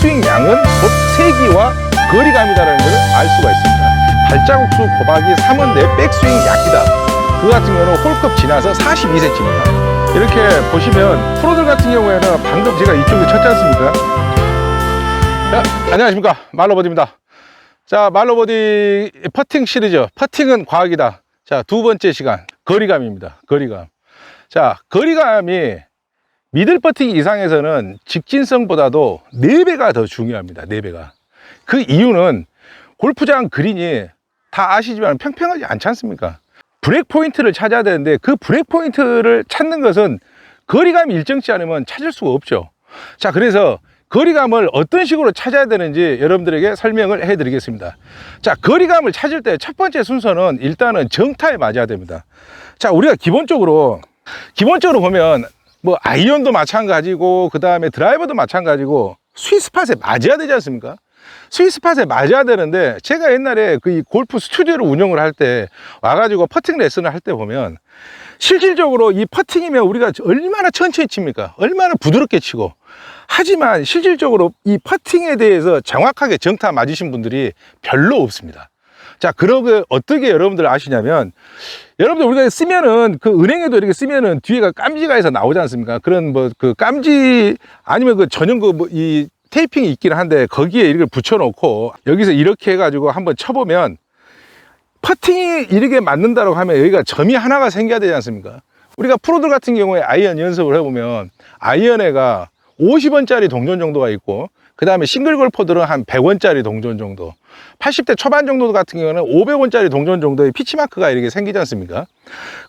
백스윙 양은 곧 세기와 거리감이다라는 것을 알 수가 있습니다. 발자국수 곱하기 3은 내 백스윙 약이다. 그 같은 경우는 홀컵 지나서 42cm입니다. 이렇게 보시면 프로들 같은 경우에는 방금 제가 이쪽에 쳤지 않습니까? 자, 안녕하십니까, 말로버디입니다. 자, 말로버디 퍼팅 시리즈, 퍼팅은 과학이다. 자, 두 번째 시간, 거리감입니다. 거리감. 자, 거리감이 미들 퍼팅 이상에서는 직진성보다도 4배가 더 중요합니다. 4배가. 그 이유는 골프장 그린이 다 아시지만 평평하지 않지 않습니까? 브레이크 포인트를 찾아야 되는데 그 브레이크 포인트를 찾는 것은 거리감이 일정치 않으면 찾을 수가 없죠. 자, 그래서 거리감을 어떤 식으로 찾아야 되는지 여러분들에게 설명을 해 드리겠습니다. 자, 거리감을 찾을 때 첫 번째 순서는 일단은 정타에 맞아야 됩니다. 자, 우리가 기본적으로 보면 뭐 아이언도 마찬가지고 그 다음에 드라이버도 마찬가지고 스윗스팟에 맞아야 되지 않습니까? 스윗스팟에 맞아야 되는데 제가 옛날에 그 골프 스튜디오를 운영을 할 때 와가지고 퍼팅 레슨을 할 때 보면 실질적으로 이 퍼팅이면 우리가 얼마나 천천히 칩니까? 얼마나 부드럽게 치고, 하지만 실질적으로 이 퍼팅에 대해서 정확하게 정타 맞으신 분들이 별로 없습니다. 자, 그러게 어떻게 여러분들 아시냐면, 여러분들 우리가 쓰면은 그 은행에도 이렇게 쓰면은 뒤에가 깜지가 해서 나오지 않습니까? 그런 뭐 그 깜지 아니면 그 전용 그 뭐 이 테이핑이 있긴 한데 거기에 이렇게 붙여놓고 여기서 이렇게 해가지고 한번 쳐보면 퍼팅이 이렇게 맞는다고 하면 여기가 점이 하나가 생겨야 되지 않습니까? 우리가 프로들 같은 경우에 아이언 연습을 해보면 아이언에가 50원짜리 동전 정도가 있고, 그 다음에 싱글 골퍼들은 한 100원짜리 동전 정도, 80대 초반 정도 같은 경우는 500원짜리 동전 정도의 피치마크가 이렇게 생기지 않습니까?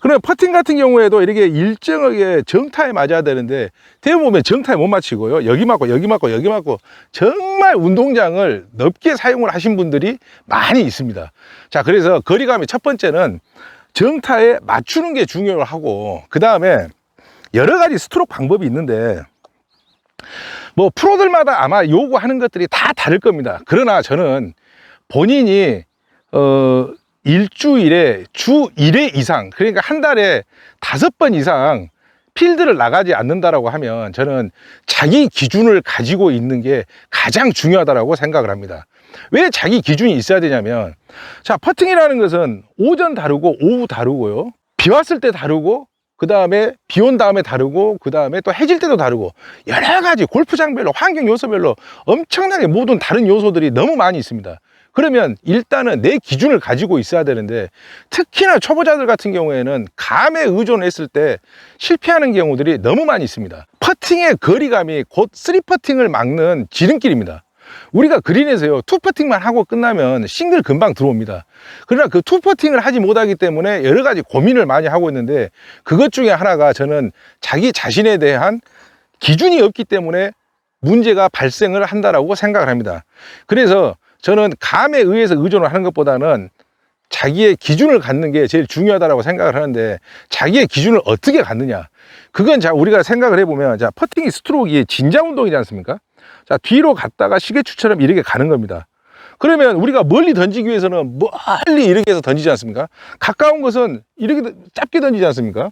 그러면 퍼팅 같은 경우에도 이렇게 일정하게 정타에 맞아야 되는데 대부분 보면 정타에 못 맞히고요, 여기 맞고 여기 맞고 여기 맞고 정말 운동장을 넓게 사용을 하신 분들이 많이 있습니다. 자, 그래서 거리감의 첫 번째는 정타에 맞추는 게 중요하고, 그 다음에 여러 가지 스트로크 방법이 있는데 뭐 프로들마다 아마 요구하는 것들이 다 다를 겁니다. 그러나 저는 본인이 일주일에 주 1회 이상, 그러니까 한 달에 5번 이상 필드를 나가지 않는다라고 하면 저는 자기 기준을 가지고 있는 게 가장 중요하다고 생각을 합니다. 왜 자기 기준이 있어야 되냐면, 자, 퍼팅이라는 것은 오전 다르고 오후 다르고요, 비 왔을 때 다르고, 그 다음에 비 온 다음에 다르고, 그 다음에 또 해질 때도 다르고, 여러 가지 골프장별로 환경 요소별로 엄청나게 모든 다른 요소들이 너무 많이 있습니다. 그러면 일단은 내 기준을 가지고 있어야 되는데, 특히나 초보자들 같은 경우에는 감에 의존했을 때 실패하는 경우들이 너무 많이 있습니다. 퍼팅의 거리감이 곧 3퍼팅을 막는 지름길입니다. 우리가 그린에서요, 2퍼팅만 하고 끝나면 싱글 금방 들어옵니다. 그러나 그 2퍼팅을 하지 못하기 때문에 여러 가지 고민을 많이 하고 있는데, 그것 중에 하나가 저는 자기 자신에 대한 기준이 없기 때문에 문제가 발생을 한다라고 생각을 합니다. 그래서 저는 감에 의해서 의존을 하는 것보다는 자기의 기준을 갖는 게 제일 중요하다고 생각을 하는데, 자기의 기준을 어떻게 갖느냐, 그건 자 우리가 생각을 해보면, 자, 퍼팅이 스트로크가 진자 운동이지 않습니까? 자, 뒤로 갔다가 시계추처럼 이렇게 가는 겁니다. 그러면 우리가 멀리 던지기 위해서는 멀리 이렇게 해서 던지지 않습니까? 가까운 것은 이렇게 짧게 던지지 않습니까?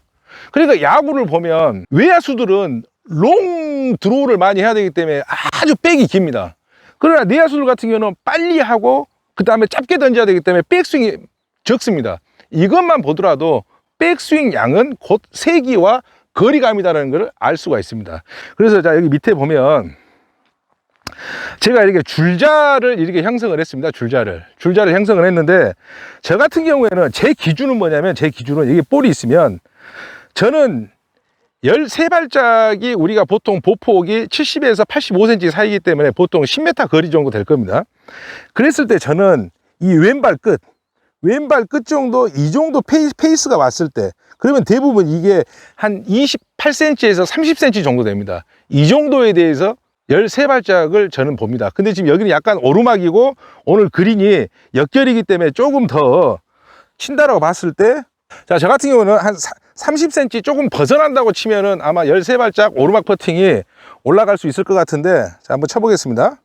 그러니까 야구를 보면 외야수들은 롱 드로우를 많이 해야 되기 때문에 아주 백이 깁니다. 그러나 내야수들 같은 경우는 빨리 하고 그 다음에 짧게 던져야 되기 때문에 백스윙이 적습니다. 이것만 보더라도 백스윙 양은 곧 세기와 거리감이다라는 걸 알 수가 있습니다. 그래서 자, 여기 밑에 보면 제가 이렇게 줄자를 이렇게 형성을 했습니다. 줄자를 형성을 했는데, 저 같은 경우에는 제 기준은 뭐냐면, 제 기준은 여기 볼이 있으면 저는 13발짝이 우리가 보통 보폭이 70에서 85cm 사이이기 때문에 보통 10m 거리 정도 될 겁니다. 그랬을 때 저는 이 왼발 끝 정도, 이 정도 페이스가 왔을 때, 그러면 대부분 이게 한 28cm에서 30cm 정도 됩니다. 이 정도에 대해서 13발짝을 저는 봅니다. 근데 지금 여기는 약간 오르막이고 오늘 그린이 역결이기 때문에 조금 더 친다라고 봤을 때, 자, 저 같은 경우는 한 30cm 조금 벗어난다고 치면은 아마 13발짝 오르막 퍼팅이 올라갈 수 있을 것 같은데, 자, 한번 쳐보겠습니다.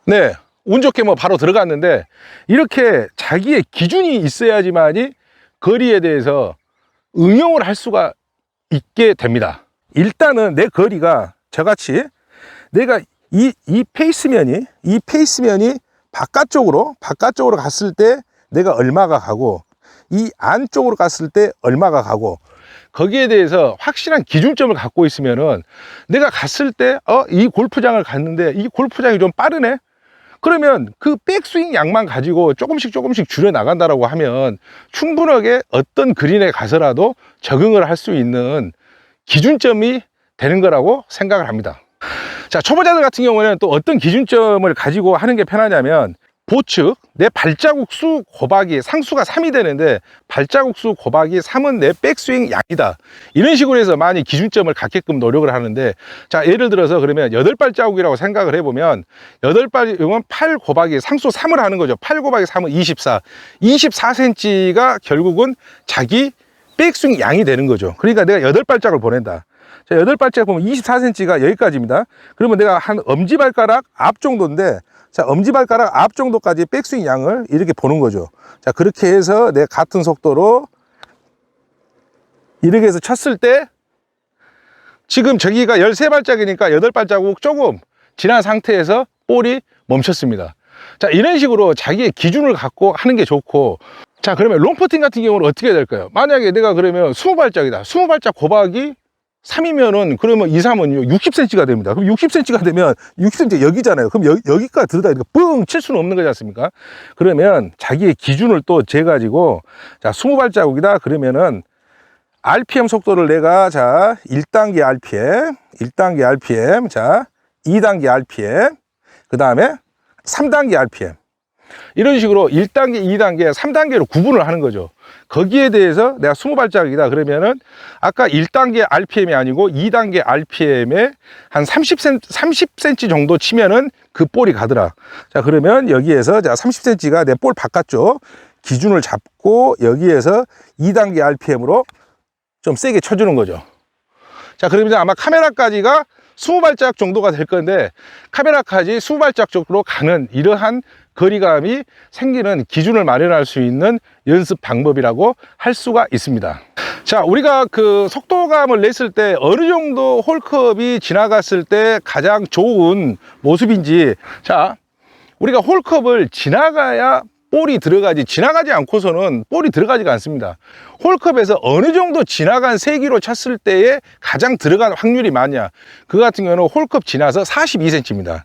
네, 운 좋게 뭐 바로 들어갔는데, 이렇게 자기의 기준이 있어야지만이 거리에 대해서 응용을 할 수가 있게 됩니다. 일단은 내 거리가 저같이 내가 이 페이스면이 바깥쪽으로 갔을 때 내가 얼마가 가고 이 안쪽으로 갔을 때 얼마가 가고 거기에 대해서 확실한 기준점을 갖고 있으면은 내가 갔을 때 이 골프장을 갔는데 이 골프장이 좀 빠르네, 그러면 그 백스윙 양만 가지고 조금씩 줄여 나간다라고 하면 충분하게 어떤 그린에 가서라도 적응을 할 수 있는 기준점이 되는 거라고 생각을 합니다. 자, 초보자들 같은 경우에는 또 어떤 기준점을 가지고 하는 게 편하냐면, 보측 내 발자국 수 곱하기 상수가 3이 되는데 발자국 수 곱하기 3은 내 백스윙 양이다, 이런 식으로 해서 많이 기준점을 갖게끔 노력을 하는데, 자, 예를 들어서 그러면 8발자국이라고 생각을 해보면 8발이면 8 곱하기 상수 3을 하는 거죠. 8 곱하기 3은 24cm가 결국은 자기 백스윙 양이 되는 거죠. 그러니까 내가 8발짝을 보낸다. 자, 8발짝 보면 24cm가 여기까지입니다. 그러면 내가 한 엄지발가락 앞 정도인데, 자, 엄지발가락 앞 정도까지 백스윙 양을 이렇게 보는 거죠. 자, 그렇게 해서 내 같은 속도로 이렇게 해서 쳤을 때 지금 저기가 13발짝이니까 8발자국 조금 지난 상태에서 볼이 멈췄습니다. 자, 이런 식으로 자기의 기준을 갖고 하는 게 좋고, 자, 그러면 롱퍼팅 같은 경우는 어떻게 될까요? 만약에 내가 그러면 20발짝이다. 20발짝 곱하기 3이면은 그러면 2, 3은 60cm가 됩니다. 그럼 60cm가 되면 60cm 여기잖아요. 그럼 여기까지 들어다 이렇게 뻥 칠 수는 없는 거지 않습니까? 그러면 자기의 기준을 또 재가지고, 자, 20발자국이다. 그러면은 RPM 속도를 내가, 자, 1단계 RPM, 자, 2단계 RPM, 그 다음에 3단계 RPM. 이런 식으로 1단계, 2단계, 3단계로 구분을 하는 거죠. 거기에 대해서 내가 20발짝이다 그러면은 아까 1단계 RPM이 아니고 2단계 RPM에 한 30cm 정도 치면은 그 볼이 가더라. 자, 그러면 여기에서, 자, 30cm가 내 볼 바깥쪽 기준을 잡고 여기에서 2단계 RPM으로 좀 세게 쳐주는 거죠. 자, 그러면 아마 카메라까지가 20발짝 정도가 될 건데, 카메라까지 20발짝 정도로 가는 이러한 거리감이 생기는 기준을 마련할 수 있는 연습 방법이라고 할 수가 있습니다. 자, 우리가 그 속도감을 냈을 때 어느 정도 홀컵이 지나갔을 때 가장 좋은 모습인지, 자, 우리가 홀컵을 지나가야 볼이 들어가지, 지나가지 않고서는 볼이 들어가지가 않습니다. 홀컵에서 어느 정도 지나간 세기로 쳤을 때에 가장 들어간 확률이 많냐, 그 같은 경우는 홀컵 지나서 42cm입니다.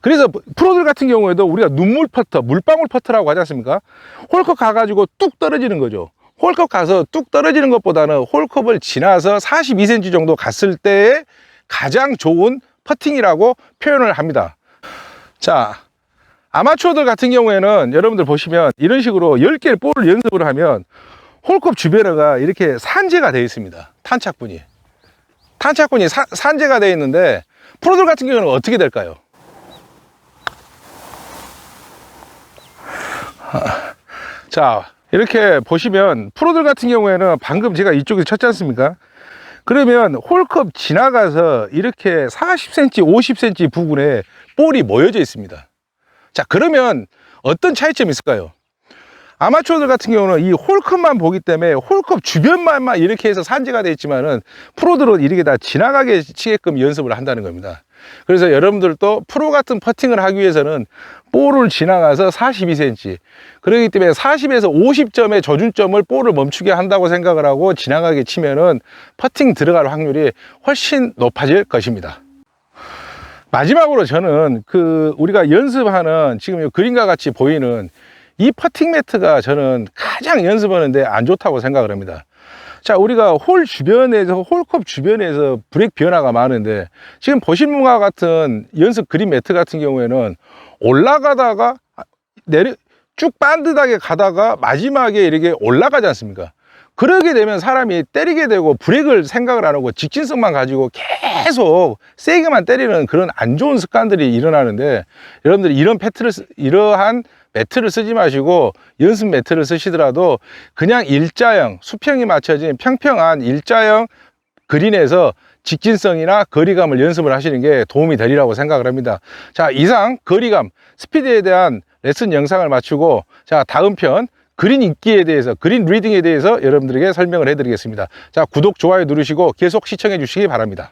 그래서 프로들 같은 경우에도 우리가 눈물 퍼터, 물방울 퍼터라고 하지 않습니까? 홀컵 가가지고 뚝 떨어지는 거죠. 홀컵 가서 뚝 떨어지는 것보다는 홀컵을 지나서 42cm 정도 갔을 때에 가장 좋은 퍼팅이라고 표현을 합니다. 자, 아마추어들 같은 경우에는 여러분들 보시면 이런 식으로 10개의 볼을 연습을 하면 홀컵 주변에가 이렇게 산재가 되어 있습니다. 탄착분이 산재가 되어 있는데, 프로들 같은 경우는 어떻게 될까요? 자, 이렇게 보시면 프로들 같은 경우에는 방금 제가 이쪽에서 쳤지 않습니까? 그러면 홀컵 지나가서 이렇게 40cm, 50cm 부분에 볼이 모여져 있습니다. 자, 그러면 어떤 차이점이 있을까요? 아마추어들 같은 경우는 이 홀컵만 보기 때문에 홀컵 주변만 이렇게 해서 산재가 되어 있지만은, 프로들은 이렇게 다 지나가게 치게끔 연습을 한다는 겁니다. 그래서 여러분들도 프로 같은 퍼팅을 하기 위해서는 볼을 지나가서 42cm, 그렇기 때문에 40에서 50점의 조준점을 볼을 멈추게 한다고 생각을 하고 지나가게 치면은 퍼팅 들어갈 확률이 훨씬 높아질 것입니다. 마지막으로 저는 우리가 연습하는 지금 이 그림과 같이 보이는 이 퍼팅 매트가 저는 가장 연습하는데 안 좋다고 생각을 합니다. 자, 우리가 홀컵 주변에서 브레이크 변화가 많은데, 지금 보신 분과 같은 연습 그린 매트 같은 경우에는 올라가다가 쭉 반듯하게 가다가 마지막에 이렇게 올라가지 않습니까? 그러게 되면 사람이 때리게 되고 브레이크를 생각을 안 하고 직진성만 가지고 계속 세게만 때리는 그런 안 좋은 습관들이 일어나는데, 여러분들이 이러한 매트를 쓰지 마시고 연습 매트를 쓰시더라도 그냥 일자형, 수평이 맞춰진 평평한 일자형 그린에서 직진성이나 거리감을 연습을 하시는 게 도움이 되리라고 생각을 합니다. 자, 이상 거리감, 스피드에 대한 레슨 영상을 마치고, 자, 다음 편 그린 읽기에 대해서, 그린 리딩에 대해서 여러분들에게 설명을 해드리겠습니다. 자, 구독, 좋아요 누르시고 계속 시청해 주시기 바랍니다.